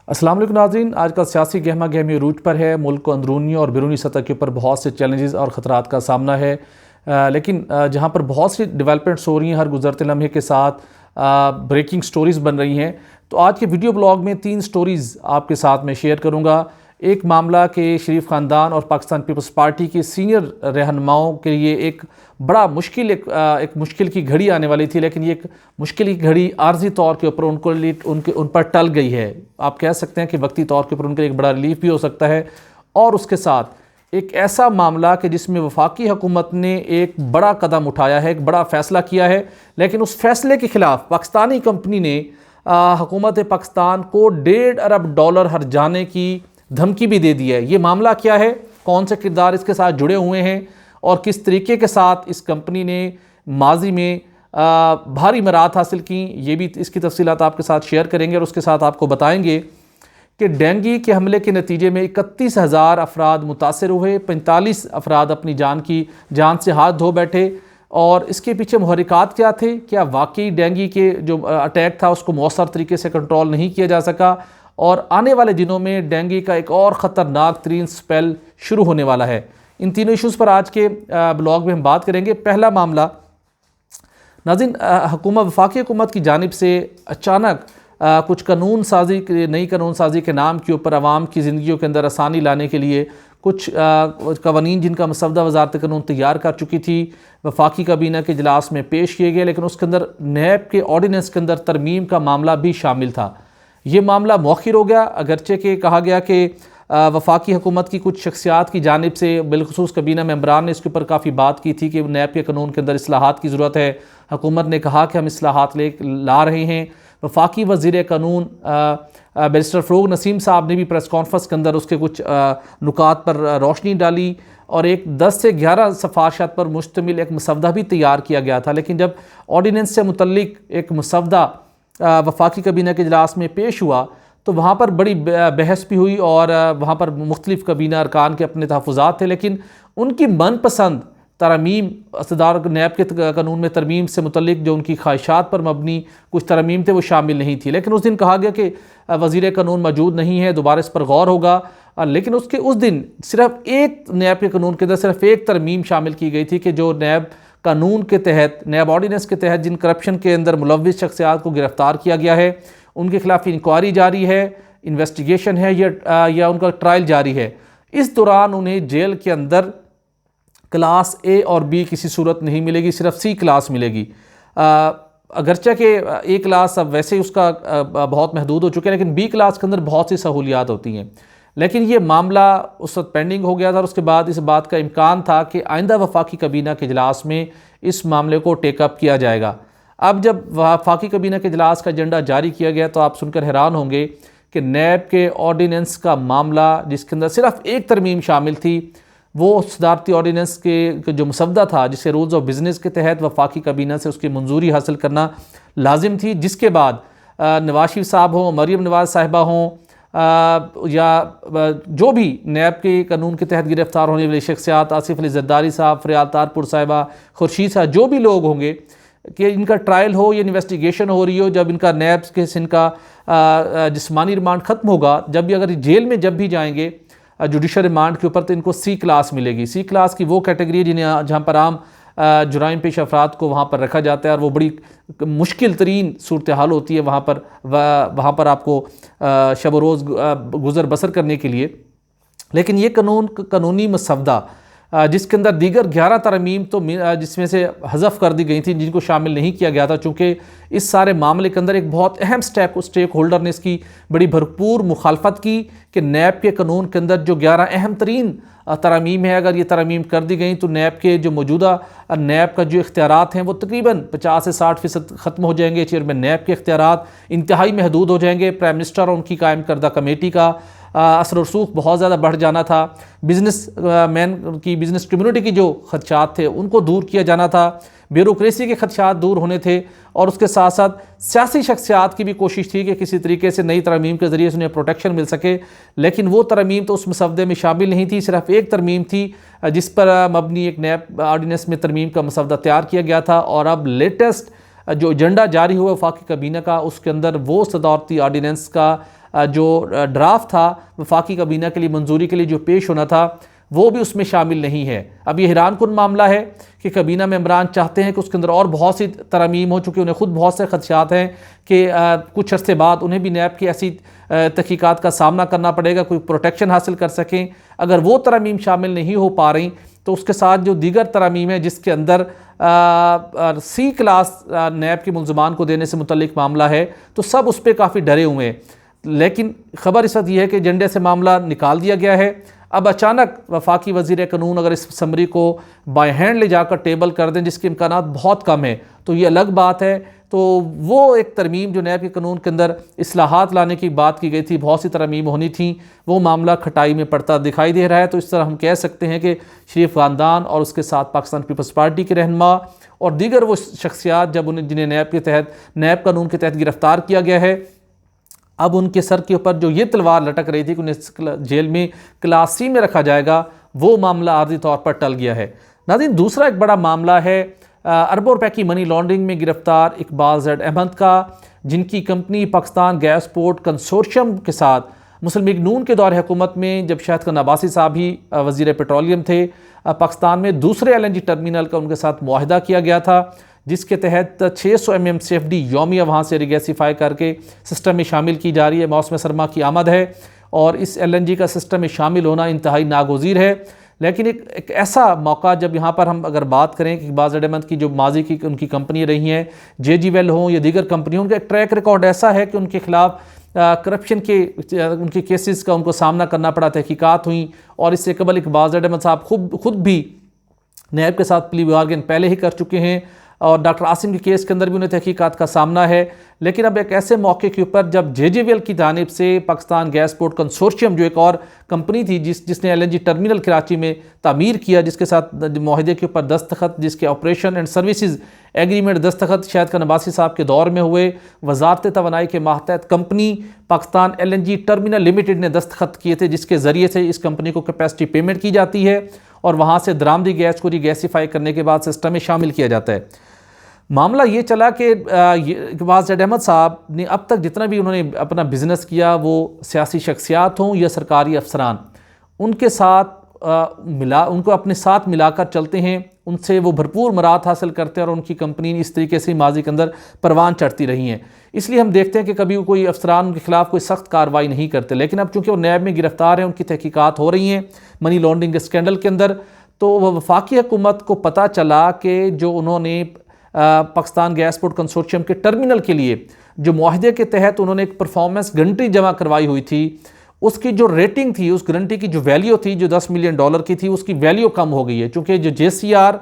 अस्सलाम वालेकुम नाज़रीन, आज का सियासी गहमा गहमी अरूज पर है। मुल्क को अंदरूनी और बैरूनी सतह के ऊपर बहुत से चैलेंजेस और ख़तरात का सामना है। लेकिन जहाँ पर बहुत सी डेवलपमेंट्स हो रही हैं हर गुज़रते लम्हे के साथ, ब्रेकिंग स्टोरीज़ बन रही हैं। तो आज के वीडियो ब्लॉग में 3 स्टोरीज़ आपके साथ में शेयर करूँगा। एक मामला के शरीफ ख़ानदान और पाकिस्तान पीपल्स पार्टी के सीनियर रहनुमाओं के लिए एक बड़ा मुश्किल एक मुश्किल की घड़ी आने वाली थी, लेकिन ये एक मुश्किल की घड़ी आर्जी तौर के ऊपर उन पर टल गई है। आप कह सकते हैं कि वक्ती तौर के ऊपर उनके लिए एक बड़ा रिलीफ भी हो सकता है। और उसके साथ एक ऐसा मामला कि जिसमें वफाकी हुकूमत ने एक बड़ा कदम उठाया है, एक बड़ा फ़ैसला किया है, लेकिन उस फैसले के ख़िलाफ़ पाकिस्तानी कंपनी ने हुकूमत पाकिस्तान को $1.5 अरब हर जाने की धमकी भी दे दी है। ये मामला क्या है, कौन से किरदार इसके साथ जुड़े हुए हैं और किस तरीके के साथ इस कंपनी ने माजी में भारी मराहत हासिल की, ये भी इसकी तफसीलात आपके साथ शेयर करेंगे। और उसके साथ आपको बताएंगे कि डेंगू के हमले के नतीजे में 31,000 अफराद मुतासर हुए, 45 अफराद अपनी जान से हाथ धो बैठे। और इसके पीछे मुहर्रिकात क्या थे? क्या वाकई डेंगू के जो अटैक था उसको मौसर तरीके से कंट्रोल नहीं किया जा सका और आने वाले दिनों में डेंगू का एक और ख़तरनाक तरीन स्पेल शुरू होने वाला है? इन तीनों इशूज़ पर आज के ब्लॉग में हम बात करेंगे। पहला मामला नाज़रीन, वफाकी हुकूमत की जानिब से अचानक कुछ नई कानून साजी के नाम के ऊपर आवाम की ज़िंदगियों के अंदर आसानी लाने के लिए कुछ कवानीन जिनका मसवदा वजारत कानून तैयार कर चुकी थी, वफाकी काबीना के इजलास में पेश किए गए, लेकिन उसके अंदर नैब के ऑर्डीनेंस के अंदर तरमीम का मामला भी शामिल था। ये मामला मौखिर हो गया, अगरचे के कहा गया कि वफाकी हुकूमत की कुछ शख्सियात की जानिब से बिलखुसूस काबीना मेंबरान ने इसके ऊपर काफ़ी बात की थी कि नैब के कानून के अंदर इस्लाहात की ज़रूरत है। हुकूमत ने कहा कि हम इस्लाहात ला रहे हैं। वफाकी वज़ीर कानून बैरिस्टर फ़रोग़ नसीम साहब ने भी प्रेस कॉन्फ्रेंस के अंदर उसके कुछ नुकात पर रोशनी डाली और एक 10 से 11 सिफारिशात पर मुश्तमिल एक मसवदा भी तैयार किया गया था। लेकिन जब ऑर्डीनेंस से मुतल्लिक एक मसवदा वफाकी काबीना के इजलास में पेश हुआ तो वहाँ पर बड़ी बहस भी हुई और वहाँ पर मुख्तलिफ काबीना अरकान के अपने तहफ़्फ़ुज़ात थे, लेकिन उनकी मनपसंद तरमीम असदार नैब के कानून में तरमीम से मुतल्लिक जो उनकी ख्वाहिशात पर मबनी कुछ तरमीम थे वो शामिल नहीं थी। लेकिन उस दिन कहा गया कि वज़ीर कानून मौजूद नहीं है, दोबारा इस पर गौर होगा। लेकिन उस दिन सिर्फ एक नैब के कानून के अंदर सिर्फ एक तरमीम शामिल की गई थी कि जो नैब कानून के तहत, नैब ऑर्डीनेंस के तहत जिन करप्शन के अंदर मुलव्विस शख्सियात को गिरफ़्तार किया गया है उनके खिलाफ इंक्वायरी जारी है, इन्वेस्टिगेशन है या उनका ट्रायल जारी है। इस दौरान उन्हें जेल के अंदर क्लास ए और बी किसी सूरत नहीं मिलेगी, सिर्फ सी क्लास मिलेगी। अगरचे के ए क्लास अब वैसे ही उसका बहुत महदूद हो चुके हैं, लेकिन बी क्लास के अंदर बहुत सी सहूलियात होती हैं। लेकिन ये मामला उस वक्त पेंडिंग हो गया था और उसके बाद इस बात का इम्कान था कि आइंदा वफाकी काबीना के इजलास में इस मामले को टेकअप किया जाएगा। अब जब वफाकी काबीना के इजलास का एजेंडा जारी किया गया तो आप सुनकर हैरान होंगे कि नैब के ऑर्डीनेंस का मामला जिसके अंदर सिर्फ एक तरमीम शामिल थी, वो सदारती ऑर्डीनेंस के जो मसवदा था जिसे रूल्स ऑफ बिज़नेस के तहत वफाकी काबीना से उसकी मंजूरी हासिल करना लाजिम थी, जिसके बाद नवाज शरीफ साहब हों, मरीम नवाज साहिबा हों या जो भी नैब के कानून के तहत गिरफ़्तार होने वाली शख्सियात, आसिफ अली ज़रदारी साहब, फ़रियाद तारपुर साहिबा, खुर्शीद साहब, जो भी लोग होंगे कि इनका ट्रायल हो या इन्वेस्टिगेशन हो रही हो, जब इनका नैब के इनका जिस्मानी रिमांड ख़त्म होगा, जब भी अगर जेल में जब भी जाएंगे जुडिशल रिमांड के ऊपर, तो इनको सी क्लास मिलेगी। सी क्लास की वो कैटेगरी है जहाँ पर आम जुराइम पेश अफराद को वहाँ पर रखा जाता है और वो बड़ी मुश्किल तरीन सूरत हाल होती है वहाँ पर आपको शब रोज़ गुज़र बसर करने के लिए। लेकिन ये कानूनी मसवदा जिसके अंदर दीगर 11 तरमीम तो जिसमें से हज़फ कर दी गई थी, जिनको शामिल नहीं किया गया था, चूँकि इस सारे मामले के अंदर एक बहुत अहम स्टेक होल्डर ने इसकी बड़ी भरपूर मुखालफत की कि नैब के कानून के अंदर जो 11 अहम तरीन तरमीम है, अगर ये तरमीम कर दी गई तो नैब के जो मौजूदा नैब का जो इख्तियारात हैं वो तकरीबन 50 से 60% ख़त्म हो जाएंगे। चेयरमैन नैब के इख्तियारात इंतहाई महदूद हो जाएंगे। प्राइम मिनिस्टर और उनकी कायम करदा कमेटी का असर रसूख बहुत ज़्यादा बढ़ जाना था। बिज़नेस कम्युनिटी की जो खदशात थे उनको दूर किया जाना था। ब्यूरोक्रेसी के खदशात दूर होने थे और उसके साथ साथ सियासी शख्सियात की भी कोशिश थी कि किसी तरीके से नई तरमीम के ज़रिए से उन्हें प्रोटेक्शन मिल सके। लेकिन वो तरमीम तो उस मसवदे में शामिल नहीं थी, सिर्फ एक तरमीम थी जिस पर मबनी एक नैब ऑर्डीनेंस में तरमीम का मसवदा तैयार किया गया था। और अब लेटेस्ट जो एजेंडा जारी हुआ वफाकी काबीना का, उसके अंदर वो सदारती ऑर्डीनेंस का जो ड्राफ्ट था वफाकी काबीना के लिए मंजूरी के लिए जो पेश होना था वो भी उसमें शामिल नहीं है। अब ये हैरान कुन मामला है कि काबीना मेंबरान चाहते हैं कि उसके अंदर और बहुत सी तरमीम हो, चूँकि उन्हें ख़ुद बहुत से खदशात हैं कि कुछ अर्से बाद उन्हें भी नैब की ऐसी तहकीकात का सामना करना पड़ेगा, कोई प्रोटेक्शन हासिल कर सकें। अगर वो तरमीम शामिल नहीं हो पा रही तो उसके साथ जो दीगर तरमीम है जिसके अंदर सी क्लास नैब के मुलजमान को देने से मुतल्लिक मामला है, तो सब उस पर काफ़ी डरे हुए हैं। लेकिन ख़बर इस वक्त यह है कि एजेंडे से मामला निकाल दिया गया है। अब अचानक वफाकी वज़ीर कानून अगर इस समरी को बाय हैंड ले जाकर टेबल कर दें, जिसके इम्कानात बहुत कम है, तो ये अलग बात है। तो वो एक तरमीम जो नैब के कानून के अंदर इस्लाहात लाने की बात की गई थी, बहुत सी तरमीम होनी थी, वो मामला खटाई में पड़ता दिखाई दे रहा है। तो इस तरह हम कह सकते हैं कि शरीफ ख़ानदान और उसके साथ पाकिस्तान पीपल्स पार्टी के रहनुमा और दीगर वो शख्सियात जब उन्हें जिन्हें नैब कानून के तहत गिरफ़्तार किया गया है, अब उनके सर के ऊपर जो ये तलवार लटक रही थी कि उन्हें जेल में क्लास सी में रखा जाएगा, वो मामला आर्जी तौर पर टल गया है। नाज़रीन, दूसरा एक बड़ा मामला है अरबों रुपए की मनी लॉन्ड्रिंग में गिरफ्तार इकबाल ज़ैद अहमद का, जिनकी company Pakistan gas port consortium के साथ मुस्लिम लीग नून के दौर हुकूमत में जब शाहिद खान अब्बासी साहब ही वज़ीर पेट्रोलियम थे, पाकिस्तान में दूसरे LNG टर्मिनल का उनके साथ मुआहिदा किया गया था, जिसके तहत 600 MMCFD योमिया वहाँ से रिगैसिफाई करके सिस्टम में शामिल की जा रही है। मौसम सरमा की आमद है और इस LNG का सिस्टम में शामिल होना इंतहाई नागुज़ीर है। लेकिन एक ऐसा मौका जब यहाँ पर हम अगर बात करें कि इकबाल ज़ैद अहमद की जो माजी की उनकी कंपनी रही हैं, JG वेल हों या दीगर कंपनियों, उनका एक ट्रैक रिकॉर्ड ऐसा है कि उनके खिलाफ करप्शन के उनके केसेस का उनको सामना करना पड़ा, तहकीकात हुई और इससे कबल इकबाल ज़ैद अहमद साहब खुद भी नैब के साथ प्ली बार्गेन पहले ही कर चुके हैं और डॉक्टर आसिम के केस के अंदर भी उन्हें तहकीकात का सामना है। लेकिन अब एक ऐसे मौके के ऊपर जब JJVL की जानिब से पाकिस्तान गैस पोर्ट कंसोर्शियम जो एक और कंपनी थी जिसने LNG टर्मिनल कराची में तामीर किया, जिसके साथ मुआहिदे के ऊपर दस्तखत, जिसके ऑपरेशन एंड सर्विसेज एग्रीमेंट दस्तखत शाहिद खान अब्बासी साहब के दौर में हुए, वजारत तवानाई के मातहत company Pakistan LNG terminal limited ने दस्तखत किए थे, जिसके ज़रिए से इस कंपनी को कैपेसिटी पेमेंट की जाती है और वहाँ से दरामदी गैस को रिगैसिफाई करने के बाद सिस्टम में शामिल किया जाता है। मामला ये चला कि इकबाल ज़ैद अहमद साहब ने अब तक जितना भी उन्होंने अपना बिज़नेस किया, वो सियासी शख्सियात हों या सरकारी अफसरान, उनके साथ उनको अपने साथ मिलाकर चलते हैं, उनसे वो भरपूर मराद हासिल करते हैं और उनकी कंपनी इस तरीके से माजी के अंदर परवान चढ़ती रही हैं। इसलिए हम देखते हैं कि कभी कोई अफसरान उनके खिलाफ कोई सख्त कार्रवाई नहीं करते। लेकिन अब चूँकि वो नैब में गिरफ्तार हैं, उनकी तहकीकात हो रही हैं मनी लॉन्ड्रिंग के स्कैंडल के अंदर, तो वफाकी हुकूमत को पता चला कि जो उन्होंने पाकिस्तान गैस पोर्ट कंसोर्शियम के टर्मिनल के लिए जो मुआहिदे के तहत उन्होंने एक परफॉर्मेंस गारंटी जमा करवाई हुई थी, उसकी जो रेटिंग थी, उस गारंटी की जो वैल्यू थी जो $10 मिलियन की थी, उसकी वैल्यू कम हो गई है। चूँकि जो JCR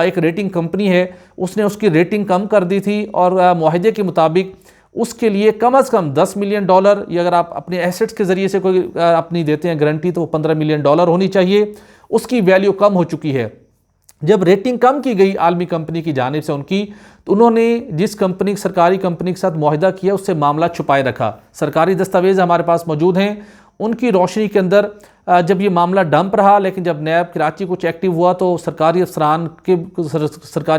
एक रेटिंग कंपनी है, उसने उसकी रेटिंग कम कर दी थी और मुआहिदे के मुताबिक उसके लिए कम से कम $10 मिलियन, या अगर आप अपने एसेट्स के ज़रिए से कोई अपनी देते हैं गारंटी तो वो $15 मिलियन होनी चाहिए, उसकी वैल्यू कम हो चुकी है। जब रेटिंग कम की गई आलमी कंपनी की जानिब से उनकी, तो उन्होंने जिस कंपनी सरकारी कंपनी के साथ मुआहिदा किया उससे मामला छुपाए रखा। सरकारी दस्तावेज़ हमारे पास मौजूद हैं, उनकी रोशनी के अंदर जब ये मामला डंप रहा, लेकिन जब नैब कराची कुछ एक्टिव हुआ तो सरकारी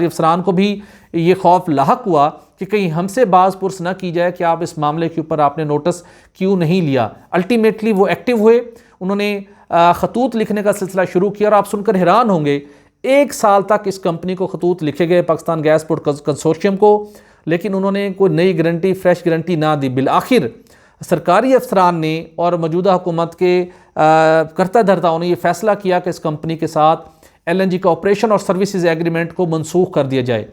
अफसरान को भी ये खौफ लाहक हुआ कि कहीं हमसे बाज़ पुरस न की जाए कि आप इस मामले के ऊपर आपने नोटिस क्यों नहीं लिया। अल्टीमेटली वो एक्टिव हुए, उन्होंने खतूत लिखने का सिलसिला शुरू किया और आप सुनकर हैरान होंगे 1 साल तक इस कंपनी को खतूत लिखे गए पाकिस्तान गैस पोर्ट कंसोर्शियम को, लेकिन उन्होंने कोई नई गारंटी, फ्रेश गारंटी ना दी। बिलाखिर सरकारी अफसरान ने और मौजूदा हुकूमत के करता धरताओं ने यह फैसला किया कि इस कंपनी के साथ LNG का ऑपरेशन और सर्विसेज एग्रीमेंट को मनसूख कर दिया जाए।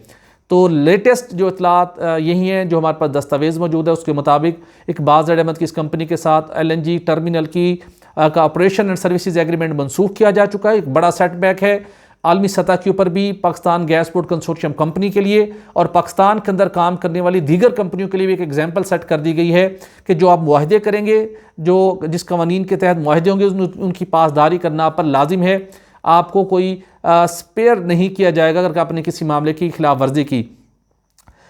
तो लेटेस्ट जो इतलात यही हैं, जो हमारे पास दस्तावेज़ मौजूद है, उसके मुताबिक इकबाल ज़ैद अहमद की इस कंपनी के साथ LNG टर्मिनल का ऑपरेशन एंड सर्विसेज एग्रीमेंट मनसूख किया जा चुका है। एक बड़ा सेटबैक है आलमी सतह के ऊपर भी Pakistan gas port consortium company के लिए, और पाकिस्तान के अंदर काम करने वाली दीगर कंपनियों के लिए भी एक एग्जाम्पल सेट कर दी गई है कि जो आप मुआहिदे करेंगे, जिस कवानीन के तहत मुआहिदे होंगे उनकी पासदारी करना आप पर लाजिम है। आपको कोई स्पेयर नहीं किया जाएगा अगर आपने किसी मामले की खिलाफ वर्जी की।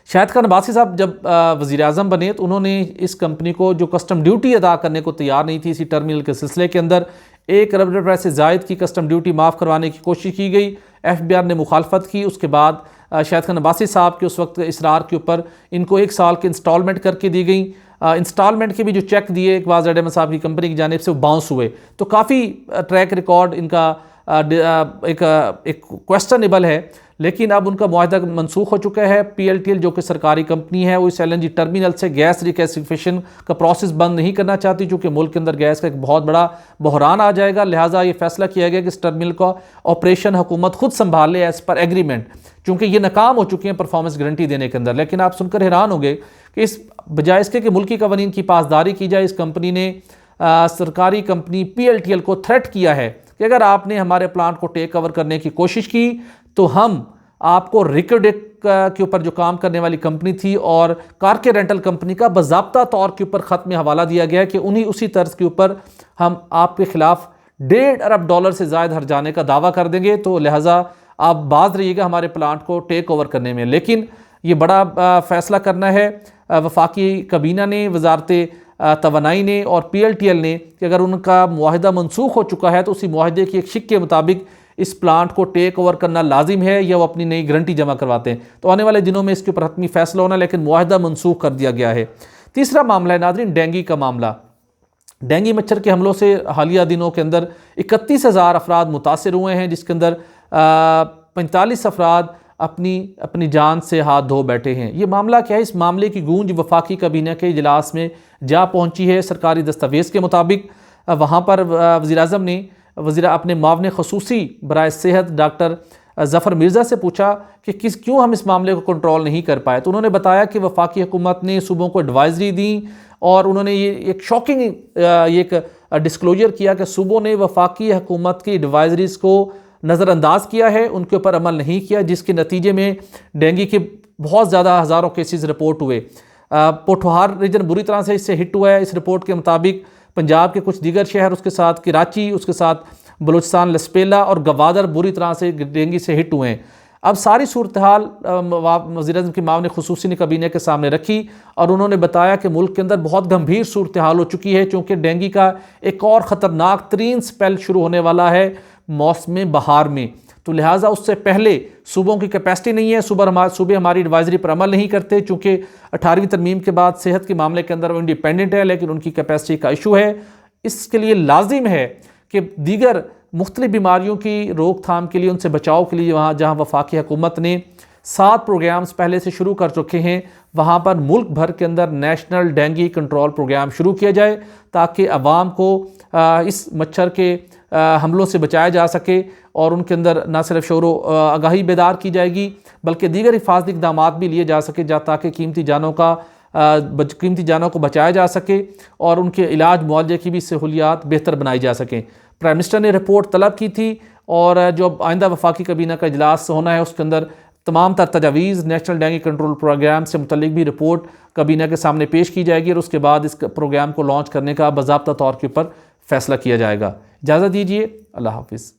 शाहिद खान अब्बासी साहब जब वज़ीर आज़म बने तो उन्होंने इस कंपनी को जो कस्टम ड्यूटी अदा करने को तैयार नहीं थी, इसी टर्मिनल के सिलसिले के अंदर $1 अरब से ज़ायद की कस्टम ड्यूटी माफ़ करवाने की कोशिश की गई। FBR ने मुखालफत की। उसके बाद शाहिद खान अब्बासी साहब के उस वक्त इसरार के ऊपर इनको 1 साल की इंस्टॉलमेंट करके दी गई। इंस्टॉलमेंट के भी जो चेक दिए इकबाल ज़ैड साहब की कंपनी की जानिब से वो बाउंस हुए। तो काफ़ी ट्रैक रिकॉर्ड इनका एक क्वेश्चनेबल है, लेकिन अब उनका मुआहदा मनसूख हो चुका है। PLTL जो कि सरकारी कंपनी है वो इस LNG टर्मिनल से गैस रिगैसिफिकेशन का प्रोसेस बंद नहीं करना चाहती, चूँकि मुल्क के अंदर गैस का एक बहुत बड़ा बहरान आ जाएगा। लिहाजा ये फैसला किया गया कि इस टर्मिनल का ऑपरेशन हुकूमत खुद संभाल ले एज़ पर एग्रीमेंट, चूँकि ये नाकाम हो चुकी हैं परफॉर्मेंस गारंटी देने के अंदर। लेकिन आप सुनकर हैरान होंगे कि इस बजाय इसके कि मुल्की कवानीन की पासदारी की जाए, इस कंपनी ने सरकारी कंपनी PLTL को थ्रेट किया है कि अगर आपने हमारे प्लांट को टेक ओवर करने की कोशिश की तो हम आपको रिकॉर्डेक के ऊपर जो काम करने वाली कंपनी थी और कार के रेंटल कंपनी का बाज़ाब्ता तौर के ऊपर ख़त में हवाला दिया गया कि उसी तर्ज के ऊपर हम आपके खिलाफ $1.5 अरब से ज़ायद हर जाने का दावा कर देंगे, तो लिहाजा आप बाज रहिएगा हमारे प्लांट को टेक ओवर करने में। लेकिन ये बड़ा फैसला करना है वफाकी काबीना ने, वजारत तवानाई ने और PLTL ने कि अगर उनका मुआहदा मनसूख हो चुका है तो उसी मुआहदे की एक शिक के मुताबिक इस प्लांट को टेक ओवर करना लाजिम है या वो अपनी नई गारंटी जमा करवाते हैं। तो आने वाले दिनों में इसके ऊपर हतमी फैसला होना, लेकिन मुआहदा मनसूख कर दिया गया है। तीसरा मामला है नाज़रीन डेंगू का मामला। डेंगू मच्छर के हमलों से हालिया दिनों के अंदर 31,000 अफराद मुतासर हुए हैं, जिसके अंदर 45 अफराद अपनी जान से हाथ धो बैठे हैं। ये मामला क्या है? इस मामले की गूंज वफाकी काबीना के इजलास में जा पहुंची है। सरकारी दस्तावेज़ के मुताबिक वहाँ पर वज़ीर-ए-आज़म ने अपने मावन खसूसी बराए सेहत डॉक्टर ज़फ़र मिर्ज़ा से पूछा कि क्यों हम इस मामले को कंट्रोल नहीं कर पाए। तो उन्होंने बताया कि वफाकी हुकूमत ने सूबों को एडवाइजरी दी और उन्होंने ये एक शॉकिंग एक डिस्क्लोजर किया कि सूबों ने वफाकी हुकूमत की एडवाइजरीज़ को नज़रअंदाज किया है, उनके ऊपर अमल नहीं किया, जिसके नतीजे में डेंगू के बहुत ज़्यादा हज़ारों केसेस रिपोर्ट हुए। पोठोहार रीजन बुरी तरह से इससे हिट हुआ है। इस रिपोर्ट के मुताबिक पंजाब के कुछ दीगर शहर, उसके साथ कराची, उसके साथ बलूचिस्तान लसपेला और गवादर बुरी तरह से डेंगू से हिट हुए हैं। अब सारी सूरत हाल वज़ीर-ए-आज़म की मावन खसूसी ने काबीना के सामने रखी और उन्होंने बताया कि मुल्क के अंदर बहुत गंभीर सूरत हाल हो चुकी है, चूँकि डेंगू का एक और ख़तरनाक तरीन स्पेल शुरू होने वाला है मौसम बहार में। तो लिहाजा उससे पहले सूबों की कैपेसिटी नहीं है, सूबे हमारी एडवाइजरी पर अमल नहीं करते, चूँकि 18वीं तरमीम के बाद सेहत के मामले के अंदर वो इंडिपेंडेंट है, लेकिन उनकी कैपेसिटी का इशू है। इसके लिए लाजिम है कि दीगर मुख्तलिफ बीमारियों की रोकथाम के लिए, उनसे बचाव के लिए जहाँ वफाकी हुकूमत ने 7 प्रोग्राम्स पहले से शुरू कर चुके हैं, वहाँ पर मुल्क भर के अंदर नेशनल डेंगू कंट्रोल प्रोग्राम शुरू किया जाए ताकि अवाम को इस मच्छर के हमलों से बचाया जा सके और उनके अंदर न सिर्फ शोरो आगाही बेदार की जाएगी बल्कि दीगर हिफाजती इक़दामात भी लिए जा सके ताकि कीमती जानों को बचाया जा सके और उनके इलाज मुआवजे की भी सहूलियात बेहतर बनाई जा सकें। प्राइम मिनिस्टर ने रिपोर्ट तलब की थी और जो आइंदा वफाकी काबीना का इजलास होना है उसके अंदर तमाम तर तजावीज़ नेशनल डेंगू कंट्रोल प्रोग्राम से मुतल्लिक भी रिपोर्ट काबीना के सामने पेश की जाएगी और उसके बाद इस प्रोग्राम को लॉन्च करने का बाज़ाब्ता तौर के ऊपर फैसला किया जाएगा। इजाज़त दीजिए, अल्लाह हाफ़िज़।